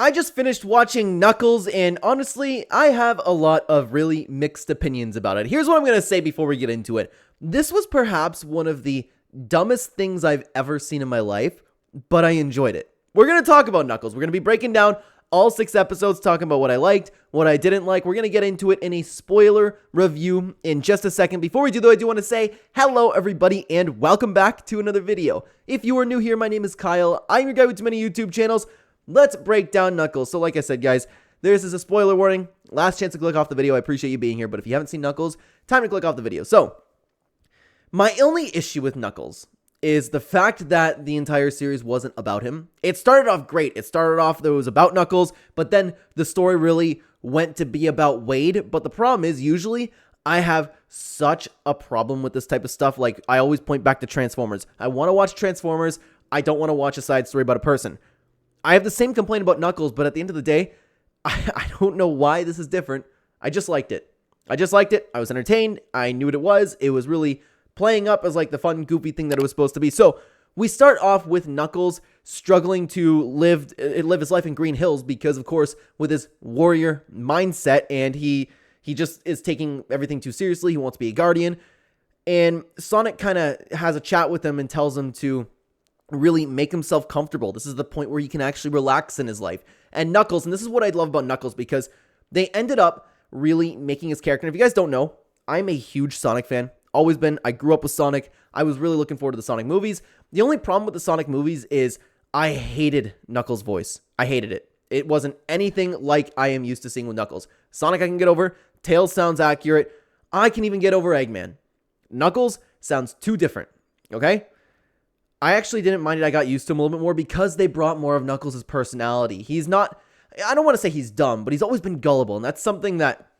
I just finished watching Knuckles, and honestly, I have a lot of really mixed opinions about it. Here's what I'm going to say before we get into it. This was perhaps one of the dumbest things I've ever seen in my life, but I enjoyed it. We're going to talk about Knuckles. We're going to be breaking down all 6 episodes, talking about what I liked, what I didn't like. We're going to get into it in a spoiler review in just a second. Before we do, though, I do want to say hello, everybody, and welcome back to another video. If you are new here, my name is Kyle. I'm your guy with too many YouTube channels. Let's break down Knuckles. So like I said, guys, this is a spoiler warning. Last chance to click off the video. I appreciate you being here, but if you haven't seen Knuckles, time to click off the video. So, my only issue with Knuckles is the fact that the entire series wasn't about him. It started off great. It started off that it was about Knuckles, but then the story really went to be about Wade. But the problem is, usually, I have such a problem with this type of stuff. Like, I always point back to Transformers. I want to watch Transformers. I don't want to watch a side story about a person. I have the same complaint about Knuckles, but at the end of the day, I don't know why this is different. I just liked it. I was entertained. I knew what it was. It was really playing up as like the fun, goofy thing that it was supposed to be. So we start off with Knuckles struggling to live his life in Green Hills because, of course, with his warrior mindset, and he just is taking everything too seriously. He wants to be a guardian. And Sonic kind of has a chat with him and tells him to really make himself comfortable. This is the point where he can actually relax in his life. And Knuckles, and this is what I love about Knuckles, because they ended up really making his character. And if you guys don't know, I'm a huge Sonic fan. Always been. I grew up with Sonic. I was really looking forward to the Sonic movies. The only problem with the Sonic movies is I hated Knuckles' voice. I hated it. It wasn't anything like I am used to seeing with Knuckles. Sonic I can get over. Tails sounds accurate. I can even get over Eggman. Knuckles sounds too different. Okay? I actually didn't mind it. I got used to him a little bit more because they brought more of Knuckles' personality. He's not, I don't want to say he's dumb, but he's always been gullible. And that's something that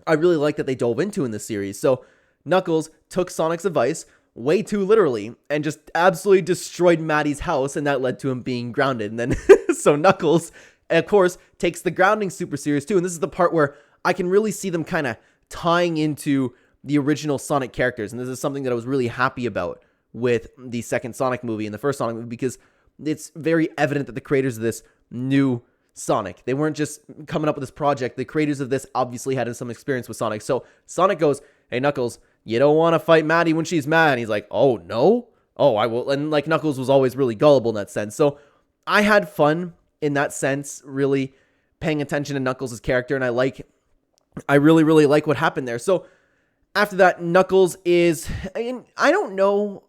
I really like that they dove into in this series. So Knuckles took Sonic's advice way too literally and just absolutely destroyed Maddie's house. And that led to him being grounded. And then, so Knuckles, of course, takes the grounding super serious too. And this is the part where I can really see them kind of tying into the original Sonic characters. And this is something that I was really happy about with the second Sonic movie and the first Sonic movie, because it's very evident that the creators of this knew Sonic. They weren't just coming up with this project. The creators of this obviously had some experience with Sonic. So Sonic goes, "Hey, Knuckles, you don't want to fight Maddie when she's mad." And he's like, "Oh, no? Oh, I will." And like Knuckles was always really gullible in that sense. So I had fun in that sense, really paying attention to Knuckles' character. And I really, really like what happened there. So after that, Knuckles is, I don't know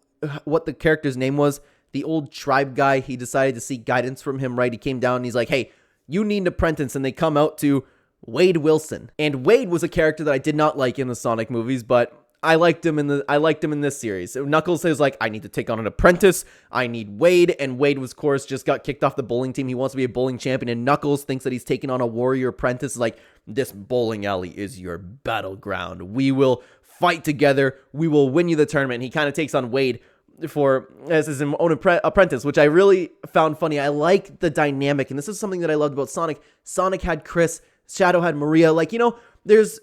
what the character's name was. The old tribe guy, he decided to seek guidance from him, right? He came down and he's like, "Hey, you need an apprentice." And they come out to Wade Wilson. And Wade was a character that I did not like in the Sonic movies, but I liked him in this series. So Knuckles is like, "I need to take on an apprentice. I need Wade." And Wade was, of course, just got kicked off the bowling team. He wants to be a bowling champion. And Knuckles thinks that he's taking on a warrior apprentice. Like, "This bowling alley is your battleground. We will fight together. We will win you the tournament." And he kind of takes on Wade as his own apprentice, which I really found funny. I like the dynamic, and this is something that I loved about Sonic. Sonic had Chris, Shadow had Maria. Like, there's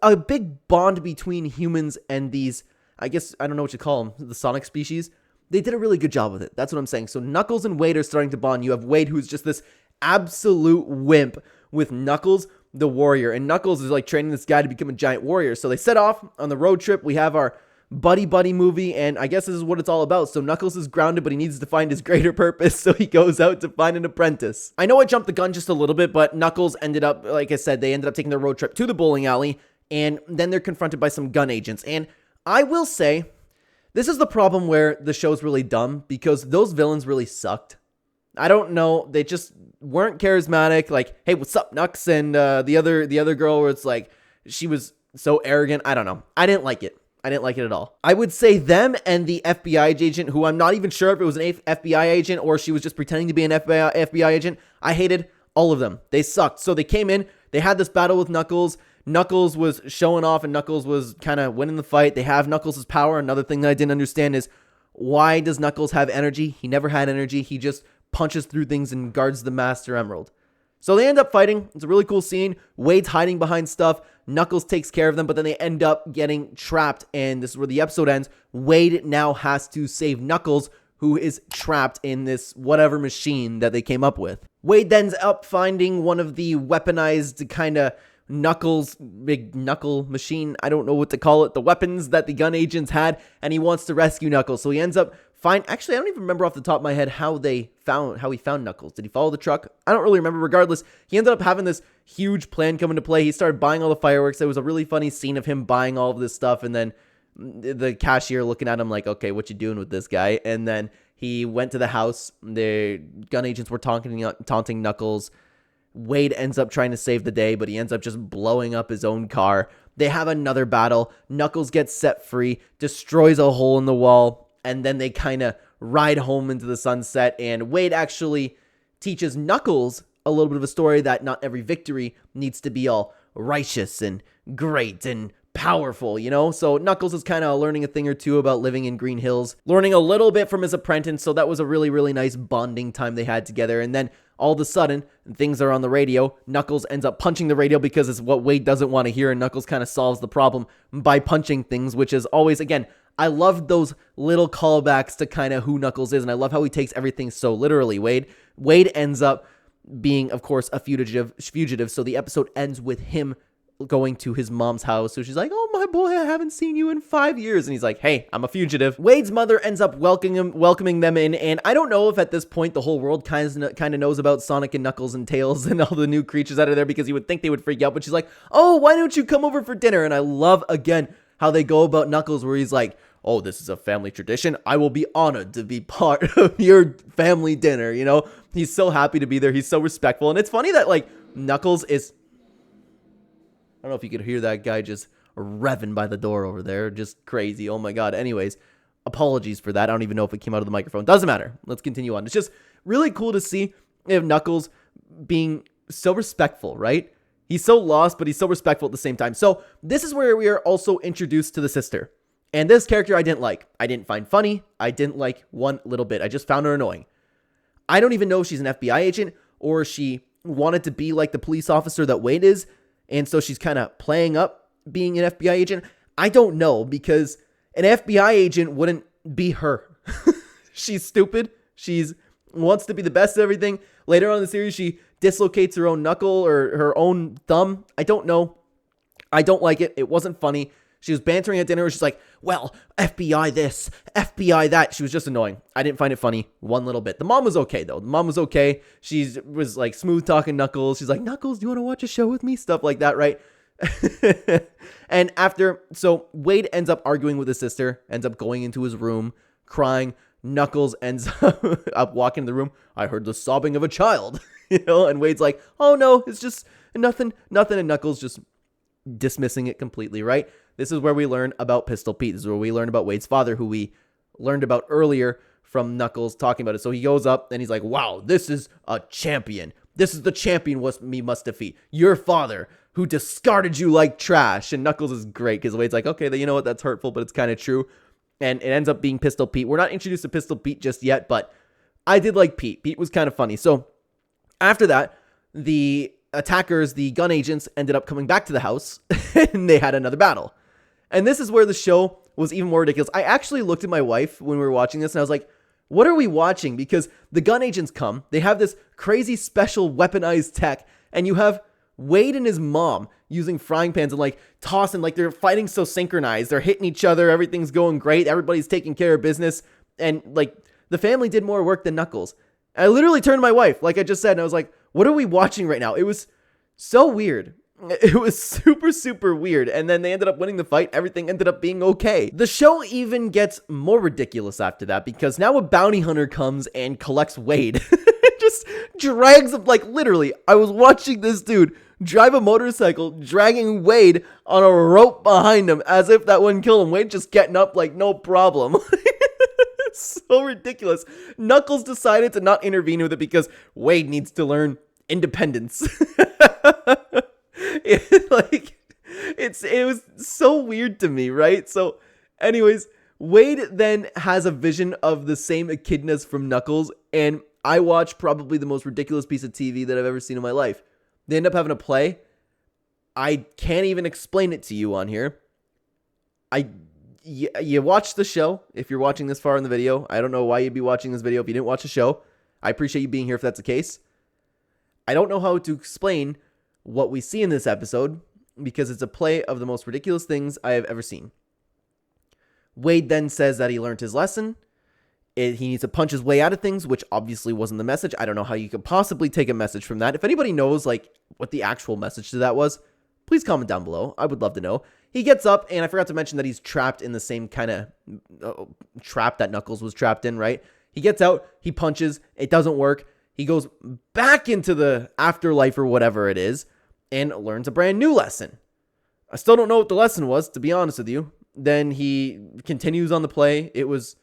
a big bond between humans and these, I guess, I don't know what you call them, the Sonic species. They did a really good job with it. That's what I'm saying. So Knuckles and Wade are starting to bond. You have Wade, who's just this absolute wimp, with Knuckles, the warrior. And Knuckles is like training this guy to become a giant warrior. So they set off on the road trip. We have our buddy movie, and I guess this is what it's all about. So Knuckles is grounded, but he needs to find his greater purpose, so he goes out to find an apprentice. I know I jumped the gun just a little bit, but Knuckles ended up, like I said, they ended up taking their road trip to the bowling alley, and then they're confronted by some gun agents. And I will say, this is the problem where the show's really dumb, because those villains really sucked. I don't know, they just weren't charismatic. Like, "Hey, what's up, Knux?" And the other girl, where it's like, she was so arrogant. I don't know. I didn't like it. At all. I would say them and the FBI agent, who I'm not even sure if it was an FBI agent or she was just pretending to be an FBI agent. I hated all of them. They sucked. So they came in, they had this battle with Knuckles. Knuckles was showing off and Knuckles was kind of winning the fight. They have Knuckles' power. Another thing that I didn't understand is, why does Knuckles have energy? He never had energy. He just punches through things and guards the Master Emerald. So they end up fighting. It's a really cool scene. Wade's hiding behind stuff. Knuckles takes care of them, but then they end up getting trapped, and this is where the episode ends. Wade now has to save Knuckles, who is trapped in this whatever machine that they came up with. Wade ends up finding one of the weaponized kind of big knuckle machine, I don't know what to call it, the weapons that the gun agents had, and he wants to rescue Knuckles. So he ends up actually, I don't even remember off the top of my head how he found Knuckles. Did he follow the truck? I don't really remember. Regardless, he ended up having this huge plan come into play. He started buying all the fireworks. There was a really funny scene of him buying all of this stuff, and then the cashier looking at him like, okay, what you doing with this guy? And then he went to the house. The gun agents were taunting Knuckles. Wade ends up trying to save the day, but he ends up just blowing up his own car. They have another battle. Knuckles gets set free, destroys a hole in the wall, and then they kind of ride home into the sunset. And Wade actually teaches Knuckles a little bit of a story that not every victory needs to be all righteous and great and powerful, you know? So Knuckles is kind of learning a thing or two about living in Green Hills, learning a little bit from his apprentice. So that was a really, really nice bonding time they had together. And then all of a sudden, things are on the radio. Knuckles ends up punching the radio because it's what Wade doesn't want to hear. And Knuckles kind of solves the problem by punching things, which is always, again, I love those little callbacks to kind of who Knuckles is. And I love how he takes everything so literally. Wade ends up being, of course, a fugitive. So the episode ends with him going to his mom's house. So she's like, oh, my boy, I haven't seen you in 5 years. And he's like, hey, I'm a fugitive. Wade's mother ends up welcoming them in. And I don't know if at this point the whole world kind of knows about Sonic and Knuckles and Tails and all the new creatures that are there, because you would think they would freak out. But she's like, oh, why don't you come over for dinner? And I love, again, how they go about Knuckles, where he's like, oh, this is a family tradition. I will be honored to be part of your family dinner. You know, he's so happy to be there. He's so respectful. And it's funny that, like, Knuckles is, I don't know if you could hear that guy just revving by the door over there. Just crazy. Oh my God. Anyways, apologies for that. I don't even know if it came out of the microphone. Doesn't matter. Let's continue on. It's just really cool to see if Knuckles being so respectful, right? He's so lost, but he's so respectful at the same time. So this is where we are also introduced to the sister. And this character I didn't like. I didn't find funny. I didn't like one little bit. I just found her annoying. I don't even know if she's an FBI agent or she wanted to be like the police officer that Wade is. And so she's kind of playing up being an FBI agent. I don't know, because an FBI agent wouldn't be her. She's stupid. She's wants to be the best at everything. Later on in the series, she dislocates her own knuckle or her own thumb. I don't know. I don't like it. It wasn't funny. She was bantering at dinner. She's like, well, FBI this, FBI that. She was just annoying. I didn't find it funny one little bit. The mom was okay, though. The mom was okay. She was like smooth talking Knuckles. She's like, Knuckles, do you want to watch a show with me? Stuff like that, right? And so Wade ends up arguing with his sister, ends up going into his room, crying. Knuckles ends up walking in the room. I heard the sobbing of a child, you know, and Wade's like, oh no, it's just nothing. And Knuckles just dismissing it completely, right? This is where we learn about Pistol Pete. This is where we learn about Wade's father, who we learned about earlier from Knuckles talking about it. So he goes up and he's like, wow, this is a champion. This is the champion we must defeat. Your father, who discarded you like trash. And Knuckles is great because Wade's like, okay, you know what? That's hurtful, but it's kind of true. And it ends up being Pistol Pete. We're not introduced to Pistol Pete just yet, but I did like Pete. Pete was kind of funny. So after that, the attackers, the gun agents, ended up coming back to the house and they had another battle. And this is where the show was even more ridiculous. I actually looked at my wife when we were watching this and I was like, what are we watching? Because the gun agents come, they have this crazy special weaponized tech, and you have Wade and his mom using frying pans and like tossing, like they're fighting so synchronized. They're hitting each other. Everything's going great. Everybody's taking care of business. And like the family did more work than Knuckles. And I literally turned to my wife, like I just said, and I was like, what are we watching right now? It was so weird. It was super, super weird. And then they ended up winning the fight. Everything ended up being okay. The show even gets more ridiculous after that, because now a bounty hunter comes and collects Wade. Just drags him, like literally, I was watching this dude drive a motorcycle, dragging Wade on a rope behind him as if that wouldn't kill him. Wade just getting up like no problem. It's so ridiculous. Knuckles decided to not intervene with it because Wade needs to learn independence. It was so weird to me, right? So anyways, Wade then has a vision of the same echidnas from Knuckles, and I watch probably the most ridiculous piece of TV that I've ever seen in my life. They end up having a play. I can't even explain it to you on here. you watch the show. If you're watching this far in the video, I don't know why you'd be watching this video if you didn't watch the show. I appreciate you being here if that's the case. I don't know how to explain what we see in this episode because it's a play of the most ridiculous things I have ever seen. Wade then says that he learned his lesson. He needs to punch his way out of things, which obviously wasn't the message. I don't know how you could possibly take a message from that. If anybody knows like what the actual message to that was, please comment down below. I would love to know. He gets up, and I forgot to mention that he's trapped in the same kind of trap that Knuckles was trapped in, right? He gets out, he punches, it doesn't work. He goes back into the afterlife or whatever it is and learns a brand new lesson. I still don't know what the lesson was, to be honest with you. Then he continues on the play. It was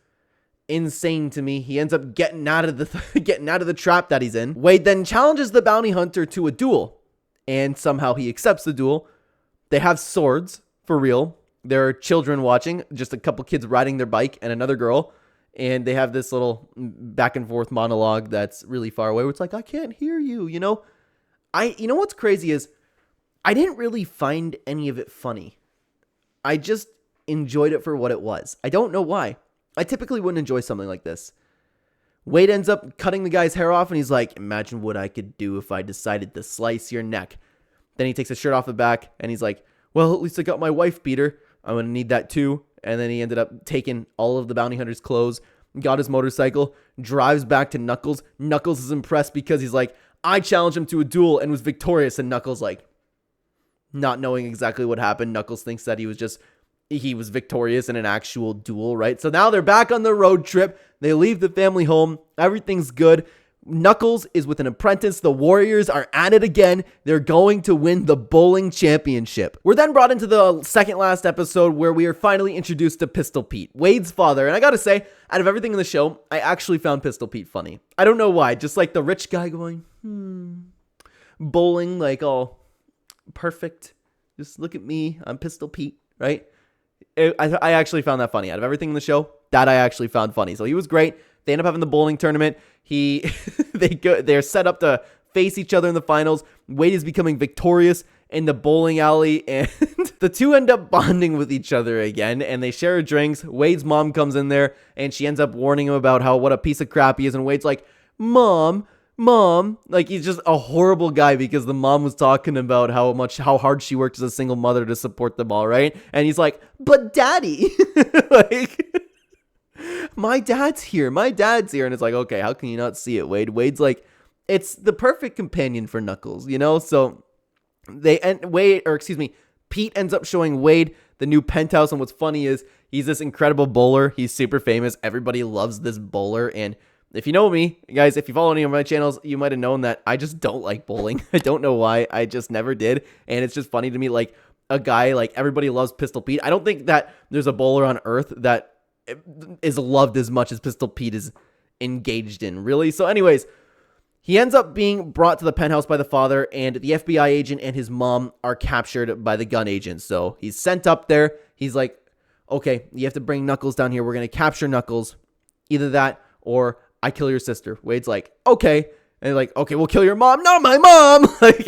insane to me. He ends up getting out of the trap that he's in. Wade then challenges the bounty hunter to a duel, and somehow he accepts the duel. They have swords for real. There are children watching, just a couple kids riding their bike and another girl, and they have this little back and forth monologue that's really far away where it's like, I can't hear you, you know? You know what's crazy is I didn't really find any of it funny. I just enjoyed it for what it was. I don't know why. I typically wouldn't enjoy something like this. Wade ends up cutting the guy's hair off, and he's like, imagine what I could do if I decided to slice your neck. Then he takes his shirt off the back, and he's like, well, at least I got my wife beater. I'm going to need that too. And then he ended up taking all of the bounty hunter's clothes, got his motorcycle, drives back to Knuckles. Knuckles is impressed because he's like, I challenged him to a duel and was victorious. And Knuckles, like, not knowing exactly what happened, Knuckles thinks that he was victorious in an actual duel, right? So now they're back on the road trip. They leave the family home. Everything's good. Knuckles is with an apprentice. The Warriors are at it again. They're going to win the bowling championship. We're then brought into the second last episode where we are finally introduced to Pistol Pete, Wade's father. And I gotta say, out of everything in the show, I actually found Pistol Pete funny. I don't know why. Just like the rich guy going, bowling, like all perfect. Just look at me. I'm Pistol Pete, right? I actually found that funny. Out of everything in the show, that I actually found funny. So he was great. They end up having the bowling tournament. They're set up to face each other in the finals. Wade is becoming victorious in the bowling alley, and the two end up bonding with each other again, and they share drinks. Wade's mom comes in there, and she ends up warning him about what a piece of crap he is, and Wade's like, Mom, like he's just a horrible guy because the mom was talking about how hard she worked as a single mother to support them all, right? And he's like, but daddy, like, my dad's here. And it's like, okay, how can you not see it, Wade? Wade's like, it's the perfect companion for Knuckles, you know? So Pete ends up showing Wade the new penthouse. And what's funny is he's this incredible bowler. He's super famous. Everybody loves this bowler. And if you know me, guys, if you follow any of my channels, you might have known that I just don't like bowling. I don't know why. I just never did. And it's just funny to me, like a guy, like everybody loves Pistol Pete. I don't think that there's a bowler on earth that is loved as much as Pistol Pete is engaged in, really. So anyways, he ends up being brought to the penthouse by the father, and the FBI agent and his mom are captured by the gun agent. So he's sent up there. He's like, okay, you have to bring Knuckles down here. We're going to capture Knuckles. Either that or I kill your sister. Wade's like, okay. And like, okay, we'll kill your mom. Not my mom. Like,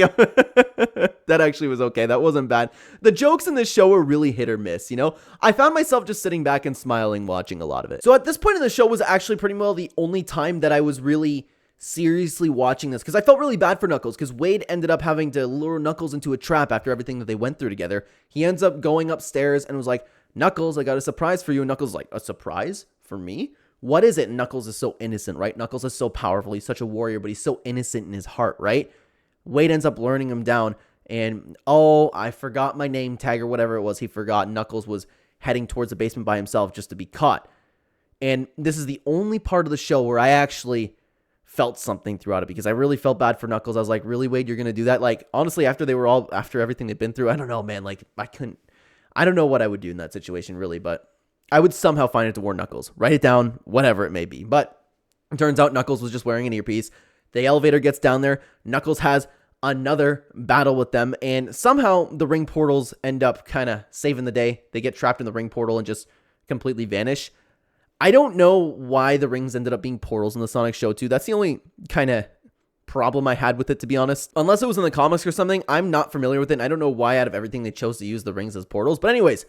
that actually was okay. That wasn't bad. The jokes in this show were really hit or miss, you know? I found myself just sitting back and smiling watching a lot of it. So at this point in the show was actually pretty well the only time that I was really seriously watching this, because I felt really bad for Knuckles, because Wade ended up having to lure Knuckles into a trap after everything that they went through together. He ends up going upstairs and was like, Knuckles, I got a surprise for you. And Knuckles is like, a surprise for me? What is it? And Knuckles is so innocent, right? Knuckles is so powerful. He's such a warrior, but he's so innocent in his heart, right? Wade ends up luring him down, and oh, I forgot my name tag or whatever it was. He forgot. Knuckles was heading towards the basement by himself just to be caught. And this is the only part of the show where I actually felt something throughout it, because I really felt bad for Knuckles. I was like, really, Wade, you're going to do that? Like, honestly, after everything they've been through, I don't know, man. Like, I don't know what I would do in that situation, really, but I would somehow find it to warn Knuckles. Write it down, whatever it may be. But it turns out Knuckles was just wearing an earpiece. The elevator gets down there. Knuckles has another battle with them, and somehow the ring portals end up kind of saving the day. They get trapped in the ring portal and just completely vanish. I don't know why the rings ended up being portals in the Sonic show too. That's the only kind of problem I had with it, to be honest. Unless it was in the comics or something, I'm not familiar with it, and I don't know why out of everything they chose to use the rings as portals. But anyways,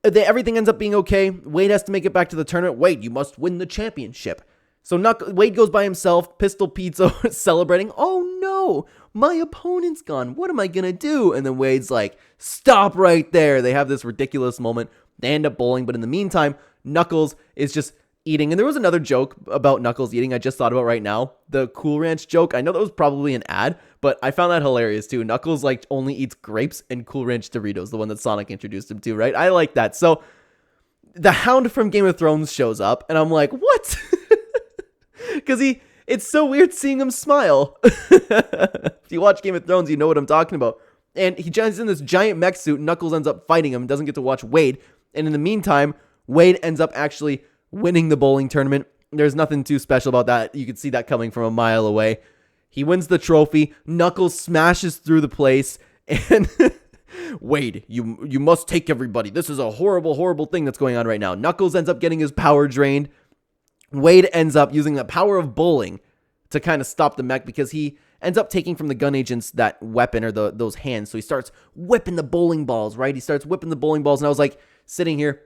Everything ends up being okay. Wade has to make it back to the tournament. Wade, you must win the championship. So Wade goes by himself. Pistol Pete's celebrating. Oh no, my opponent's gone. What am I going to do? And then Wade's like, stop right there. They have this ridiculous moment. They end up bowling. But in the meantime, Knuckles is just eating. And there was another joke about Knuckles eating I just thought about right now. The Cool Ranch joke. I know that was probably an ad, but I found that hilarious too. Knuckles like only eats grapes and Cool Ranch Doritos, the one that Sonic introduced him to, right? I like that. So the Hound from Game of Thrones shows up and I'm like, what? Because it's so weird seeing him smile. If you watch Game of Thrones, you know what I'm talking about. And he's in this giant mech suit. Knuckles ends up fighting him, doesn't get to watch Wade. And in the meantime, Wade ends up actually winning the bowling tournament. There's nothing too special about that. You can see that coming from a mile away. He wins the trophy. Knuckles smashes through the place. And Wade, you must take everybody. This is a horrible, horrible thing that's going on right now. Knuckles ends up getting his power drained. Wade ends up using the power of bowling to kind of stop the mech because he ends up taking from the gun agents that weapon or those hands. So he starts whipping the bowling balls, right? He starts whipping the bowling balls. And I was like, sitting here,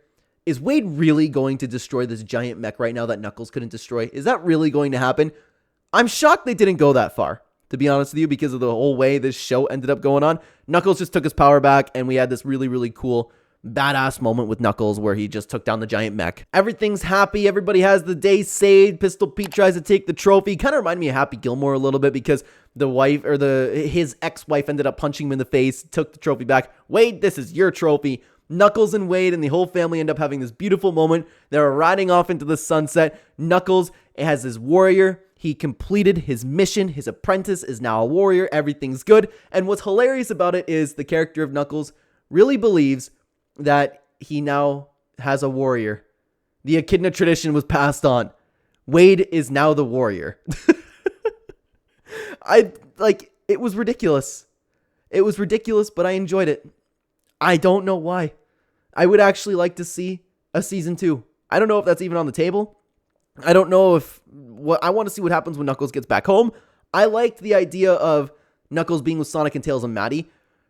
is Wade really going to destroy this giant mech right now that Knuckles couldn't destroy? Is that really going to happen? I'm shocked they didn't go that far, to be honest with you, because of the whole way this show ended up going on. Knuckles just took his power back, and we had this really, really cool badass moment with Knuckles where he just took down the giant mech. Everything's happy. Everybody has the day saved. Pistol Pete tries to take the trophy. Kind of reminded me of Happy Gilmore a little bit because the wife or his ex-wife ended up punching him in the face, took the trophy back. Wade, this is your trophy. Knuckles and Wade and the whole family end up having this beautiful moment. They're riding off into the sunset. Knuckles has his warrior. He completed his mission. His apprentice is now a warrior. Everything's good. And what's hilarious about it is the character of Knuckles really believes that he now has a warrior. The Echidna tradition was passed on. Wade is now the warrior. It was ridiculous. It was ridiculous, but I enjoyed it. I don't know why. I would actually like to see a season 2. I don't know if that's even on the table. I don't know I want to see what happens when Knuckles gets back home. I liked the idea of Knuckles being with Sonic and Tails and Maddie,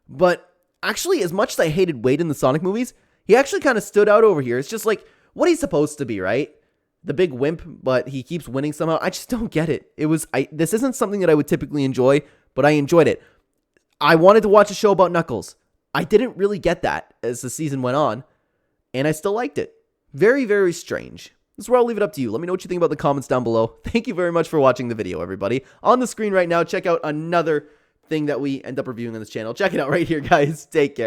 but actually, as much as I hated Wade in the Sonic movies, he actually kind of stood out over here. It's just like what he's supposed to be, right? The big wimp, but he keeps winning somehow. I just don't get it. This isn't something that I would typically enjoy, but I enjoyed it. I wanted to watch a show about Knuckles. I didn't really get that as the season went on, and I still liked it. Very, very strange. This is where I'll leave it up to you. Let me know what you think about the comments down below. Thank you very much for watching the video, everybody. On the screen right now, check out another thing that we end up reviewing on this channel. Check it out right here, guys. Take care.